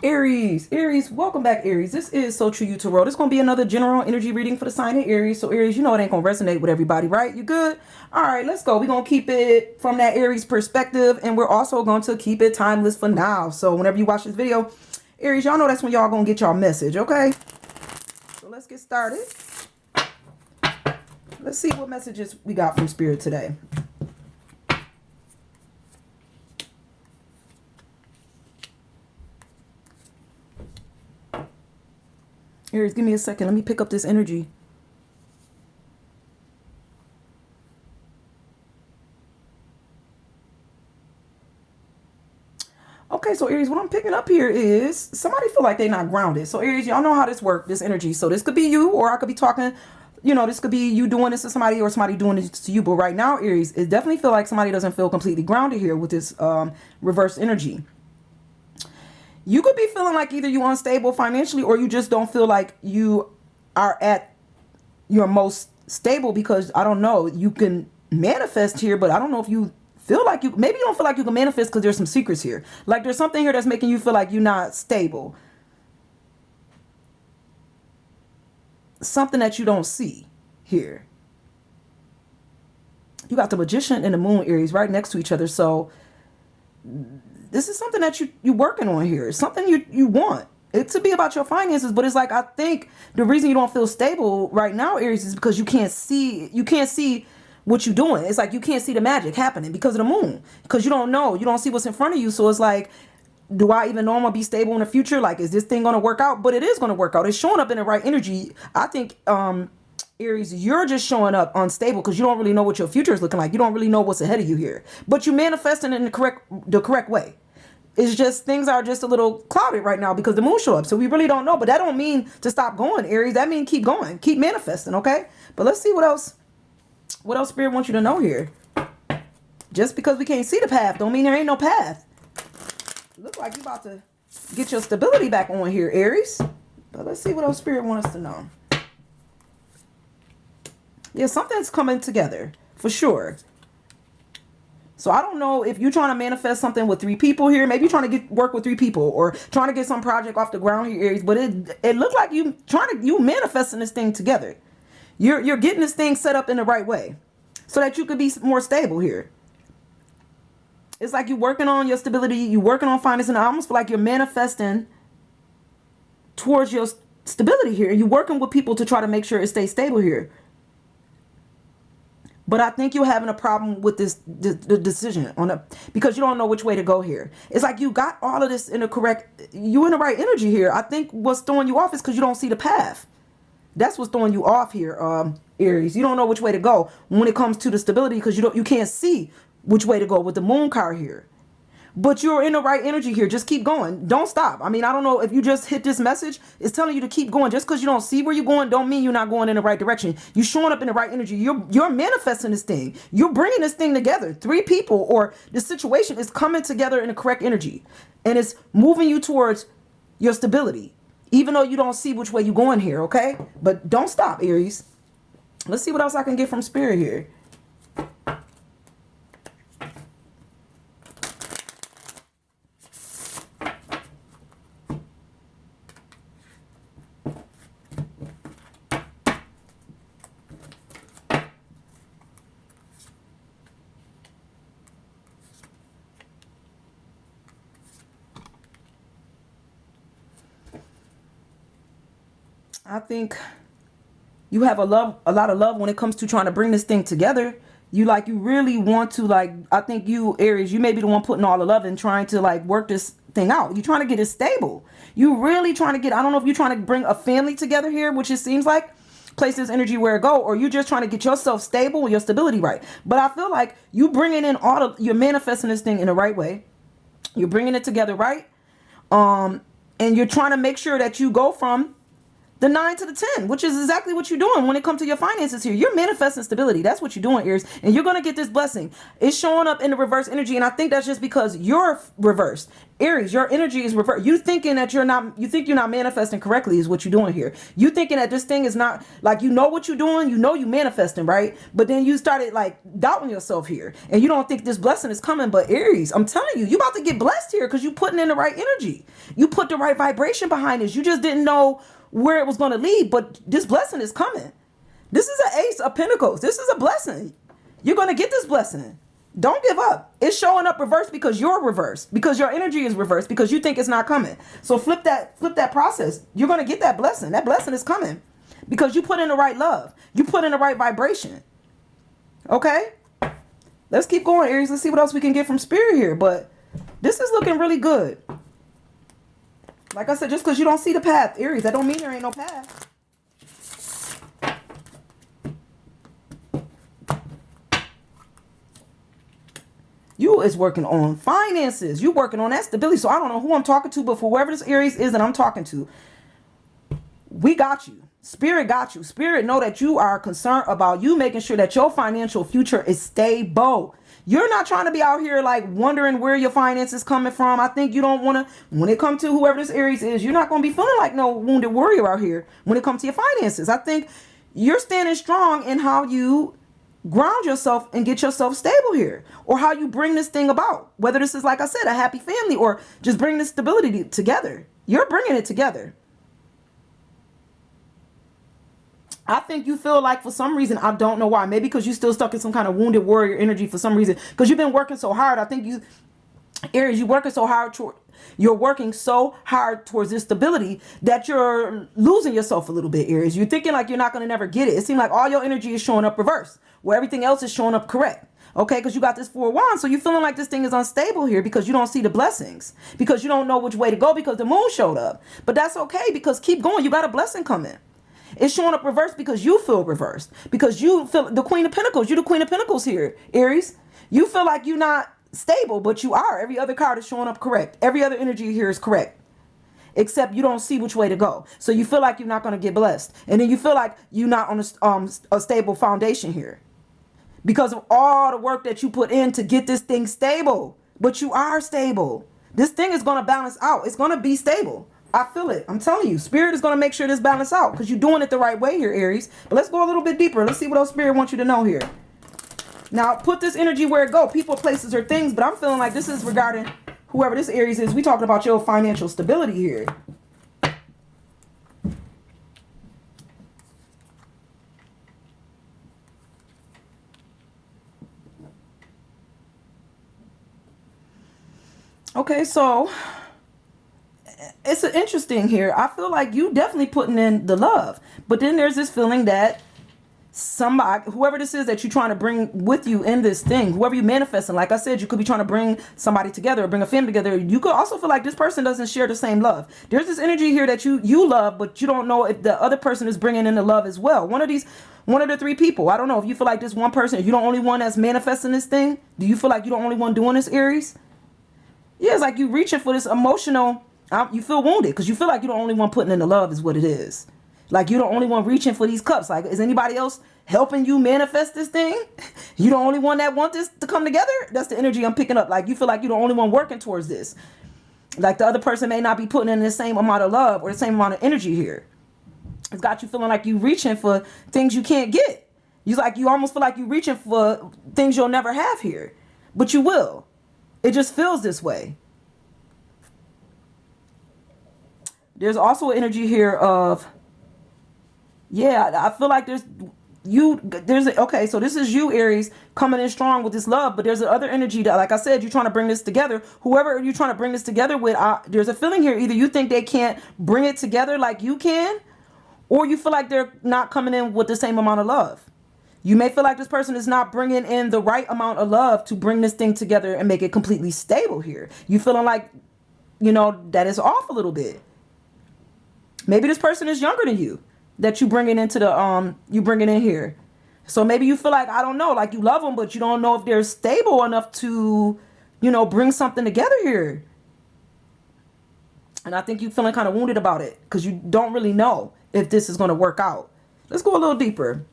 Aries, welcome back, Aries. This is So True You Tarot. This is going to be another general energy reading for the sign of Aries. So, Aries, you know it ain't going to resonate with everybody, right? You good? All right, let's go. We're going to keep it from that Aries perspective, and we're also going to keep it timeless for now. So, whenever you watch this video, Aries, y'all know that's when y'all going to get y'all message, okay? So, let's get started. Let's see what messages we got from Spirit today. Aries, give me a second. Let me pick up this energy. Okay, so Aries, what I'm picking up here is somebody feel like they're not grounded. So Aries, y'all know how this works, this energy. So this could be you, or I could be talking, this could be you doing this to somebody or somebody doing this to you. But right now, Aries, it definitely feel like somebody doesn't feel completely grounded here with this reverse energy. You could be feeling like either you're unstable financially or you just don't feel like you are at your most stable, because I don't know, you can manifest here, but I don't know if you feel like maybe you don't feel like you can manifest because there's some secrets here. Like there's something here that's making you feel like you're not stable. Something that you don't see here. You got the Magician and the Moon, Aries, right next to each other. So this is something that you're working on here. It's something you want it to be about your finances, but it's like, I think the reason you don't feel stable right now, Aries, is because you can't see what you're doing. It's like you can't see the magic happening because of the moon, because you don't see what's in front of you. So it's like, do I even know I'm gonna be stable in the future? Like, is this thing gonna work out? But it is gonna work out. It's showing up in the right energy. I think Aries, you're just showing up unstable because you don't really know what your future is looking like. You don't really know what's ahead of you here, but you're manifesting in the correct way. It's just things are just a little clouded right now because the moon showed up. So we really don't know. But that don't mean to stop going, Aries. That means keep going. Keep manifesting, okay? But let's see what else Spirit wants you to know here. Just because we can't see the path don't mean there ain't no path. Look like you about to get your stability back on here, Aries. But let's see what else Spirit wants us to know. Yeah, something's coming together for sure. So I don't know if you're trying to manifest something with 3 people here. Maybe you're trying to work with 3 people or trying to get some project off the ground here, Aries. But it looked like you manifesting this thing together. You're getting this thing set up in the right way so that you could be more stable here. It's like you're working on your stability. You're working on finance, and I almost feel like you're manifesting towards your stability here. You're working with people to try to make sure it stays stable here. But I think you're having a problem with the decision because you don't know which way to go here. It's like you got all of this in the right energy here. I think what's throwing you off is because you don't see the path. That's what's throwing you off here, Aries. You don't know which way to go when it comes to the stability because you can't see which way to go with the moon card here. But you're in the right energy here. Just keep going. Don't stop. I mean, I don't know if you just hit this message. It's telling you to keep going. Just because you don't see where you're going don't mean you're not going in the right direction. You're showing up in the right energy. You're manifesting this thing. You're bringing this thing together. 3 people or the situation is coming together in the correct energy. And it's moving you towards your stability. Even though you don't see which way you're going here, okay? But don't stop, Aries. Let's see what else I can get from Spirit here. I think you have a lot of love when it comes to trying to bring this thing together. You really want to, I think you, Aries, you may be the one putting all the love in trying to work this thing out. You're trying to get it stable. You really trying to get, I don't know if you're trying to bring a family together here, which it seems like, place this energy where it go, or you just trying to get yourself stable and your stability right. But I feel like you bringing in you're manifesting this thing in the right way. You're bringing it together right. And you're trying to make sure that you go from The 9 to the 10, which is exactly what you're doing when it comes to your finances here. You're manifesting stability. That's what you're doing, Aries. And you're going to get this blessing. It's showing up in the reverse energy. And I think that's just because you're reversed. Aries, your energy is reversed. You thinking that you're not manifesting correctly is what you're doing here. You thinking that this thing is not, like, you know what you're doing. You know you manifesting, right? But then you started like doubting yourself here. And you don't think this blessing is coming. But Aries, I'm telling you, you about to get blessed here because you putting in the right energy. You put the right vibration behind this. You just didn't know where it was going to lead, but this blessing is coming. This is an ace of pentacles. This is a blessing. You're going to get this blessing. Don't give up. It's showing up reversed because you're reversed, because your energy is reversed, because you think it's not coming. So flip that process. You're going to get that blessing. That blessing is coming because you put in the right love. You put in the right vibration. Okay? Let's keep going, Aries. Let's see what else we can get from Spirit here. But this is looking really good. Like I said, just because you don't see the path, Aries, that don't mean there ain't no path. You is working on finances. You working on that stability. So I don't know who I'm talking to, but for whoever this Aries is that I'm talking to, we got you. Spirit got you. Spirit know that you are concerned about you making sure that your financial future is stable. You're not trying to be out here like wondering where your finances coming from. I think you don't want to, when it comes to whoever this Aries is, you're not going to be feeling like no wounded warrior out here when it comes to your finances. I think you're standing strong in how you ground yourself and get yourself stable here, or how you bring this thing about. Whether this is, like I said, a happy family, or just bring this stability together. You're bringing it together. I think you feel like for some reason, I don't know why, maybe because you're still stuck in some kind of wounded warrior energy for some reason, because you've been working so hard. I think you, Aries, you're working so hard towards this stability that you're losing yourself a little bit, Aries. You're thinking like you're not going to never get it. It seems like all your energy is showing up reverse, where everything else is showing up correct. Okay, because you got this 4 of Wands, so you're feeling like this thing is unstable here because you don't see the blessings, because you don't know which way to go because the moon showed up. But that's okay, because keep going. You got a blessing coming. It's showing up reversed because you feel reversed, because you feel the Queen of Pentacles. You're the Queen of Pentacles here, Aries. You feel like you're not stable, but you are. Every other card is showing up correct. Every other energy here is correct, except you don't see which way to go. So you feel like you're not going to get blessed. And then you feel like you're not on a stable foundation here because of all the work that you put in to get this thing stable. But you are stable. This thing is going to balance out. It's going to be stable. I feel it. I'm telling you, Spirit is going to make sure this balance out because you're doing it the right way here, Aries. But let's go a little bit deeper. Let's see what else Spirit wants you to know here. Now, put this energy where it go. People, places, or things. But I'm feeling like this is regarding whoever this Aries is. We talking about your financial stability here. Okay, so it's interesting here. I feel like you definitely putting in the love, but then there's this feeling that somebody, whoever this is that you're trying to bring with you in this thing, whoever you manifesting, like I said, you could be trying to bring somebody together or bring a family together. You could also feel like this person doesn't share the same love. There's this energy here that you love, but you don't know if the other person is bringing in the love as well. One of the 3 people. I don't know if you feel like this one person, you're the only one that's manifesting this thing. Do you feel like you're the only one doing this, Aries? Yeah, it's like you reaching for this emotional. You feel wounded because you feel like you're the only one putting in the love is what it is. Like you're the only one reaching for these cups. Like, is anybody else helping you manifest this thing? You the only one that want this to come together? That's the energy I'm picking up. Like you feel like you're the only one working towards this. Like the other person may not be putting in the same amount of love or the same amount of energy here. It's got you feeling like you reaching for things you can't get. You almost feel like you're reaching for things you'll never have here. But you will. It just feels this way. There's also an energy here of, yeah, I feel like okay, so this is you, Aries, coming in strong with this love, but there's another energy that, like I said, you're trying to bring this together. Whoever you're trying to bring this together with, there's a feeling here, either you think they can't bring it together like you can, or you feel like they're not coming in with the same amount of love. You may feel like this person is not bringing in the right amount of love to bring this thing together and make it completely stable here. You feeling like, that is off a little bit. Maybe this person is younger than you that you bringing into you bringing in here. So maybe you feel like, I don't know, like you love them, but you don't know if they're stable enough to, bring something together here. And I think you're feeling kind of wounded about it because you don't really know if this is going to work out. Let's go a little deeper.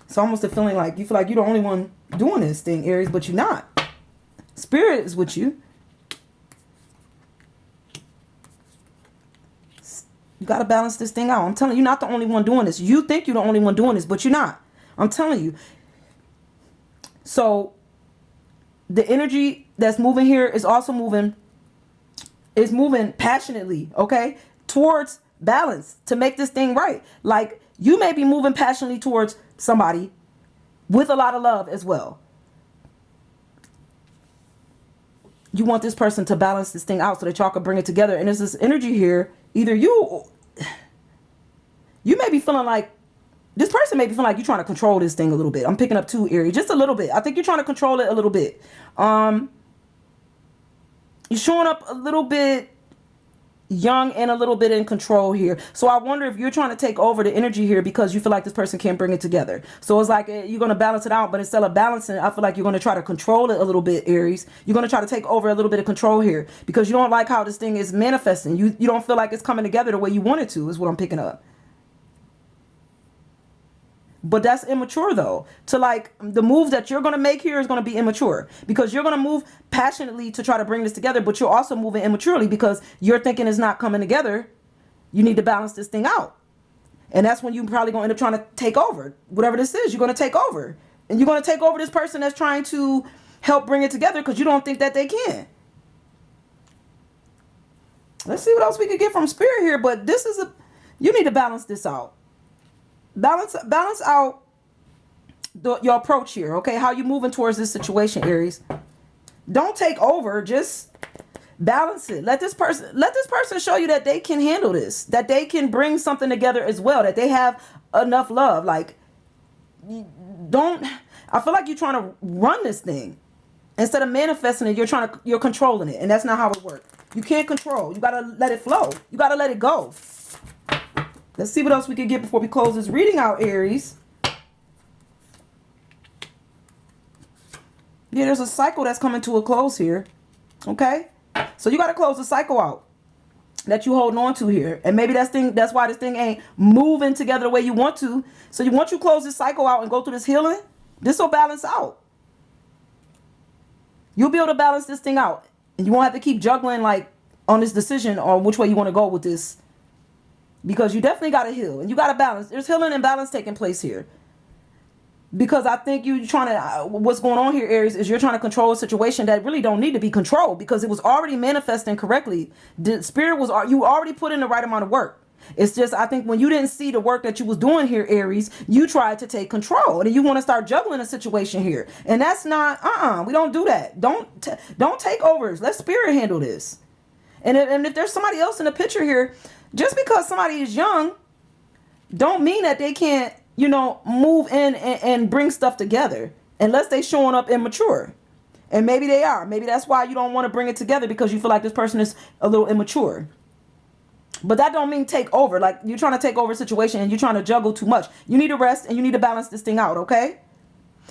It's almost a feeling like you feel like you're the only one doing this thing, Aries, but you're not. Spirit is with you. You got to balance this thing out. I'm telling you, you're not the only one doing this. You think you're the only one doing this, but you're not. I'm telling you. So the energy that's moving here is also moving passionately, okay, towards balance to make this thing right. Like you may be moving passionately towards somebody with a lot of love as well. You want this person to balance this thing out so that y'all can bring it together. And there's this energy here. Either you may be feeling like, this person may be feeling like you're trying to control this thing a little bit. I'm picking up too, Aries, just a little bit. I think you're trying to control it a little bit. You're showing up a little bit young and a little bit in control here. So I wonder if you're trying to take over the energy here because you feel like this person can't bring it together. So it's like you're going to balance it out, but instead of balancing, I feel like you're going to try to control it a little bit, Aries. You're going to try to take over a little bit of control here because you don't like how this thing is manifesting. You don't feel like it's coming together the way you want it to, is what I'm picking up. But that's immature though. To like the move that you're going to make here is going to be immature because you're going to move passionately to try to bring this together, but you're also moving immaturely because you're thinking it's not coming together. You need to balance this thing out. And that's when you're probably going to end up trying to take over whatever this is. You're going to take over and you're going to take over this person that's trying to help bring it together because you don't think that they can. Let's see what else we could get from spirit here. But this is you need to balance this out. Balance out your approach here, okay? How you moving towards this situation, Aries. Don't take over, just balance it. Let this person show you that they can handle this, that they can bring something together as well, that they have enough love. Like, I feel like you're trying to run this thing. Instead of manifesting it, you're controlling it, and that's not how it works. You can't control. You got to let it flow. You got to let it go. Let's see what else we can get before we close this reading out, Aries. Yeah, there's a cycle that's coming to a close here. Okay? So you got to close the cycle out that you holding on to here. And maybe that's why this thing ain't moving together the way you want to. So once you close this cycle out and go through this healing, this will balance out. You'll be able to balance this thing out. And you won't have to keep juggling like on this decision on which way you want to go with this. Because you definitely got to heal and you got to balance. There's healing and balance taking place here. Because I think you're trying to, what's going on here, Aries, is you're trying to control a situation that really don't need to be controlled because it was already manifesting correctly. The spirit you already put in the right amount of work. It's just, I think when you didn't see the work that you was doing here, Aries, you tried to take control and you want to start juggling a situation here. And that's not, we don't do that. Don't take overs. Let spirit handle this. And if there's somebody else in the picture here, just because somebody is young, don't mean that they can't, move in and bring stuff together unless they showing up immature. And maybe they are. Maybe that's why you don't want to bring it together because you feel like this person is a little immature. But that don't mean take over. Like you're trying to take over a situation and you're trying to juggle too much. You need to rest and you need to balance this thing out, okay?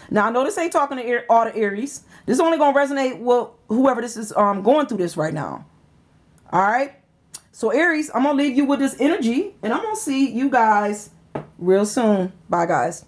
Now, I know this ain't talking to all the Aries. This is only going to resonate with whoever this is going through this right now. All right? So Aries, I'm going to leave you with this energy and I'm going to see you guys real soon. Bye, guys.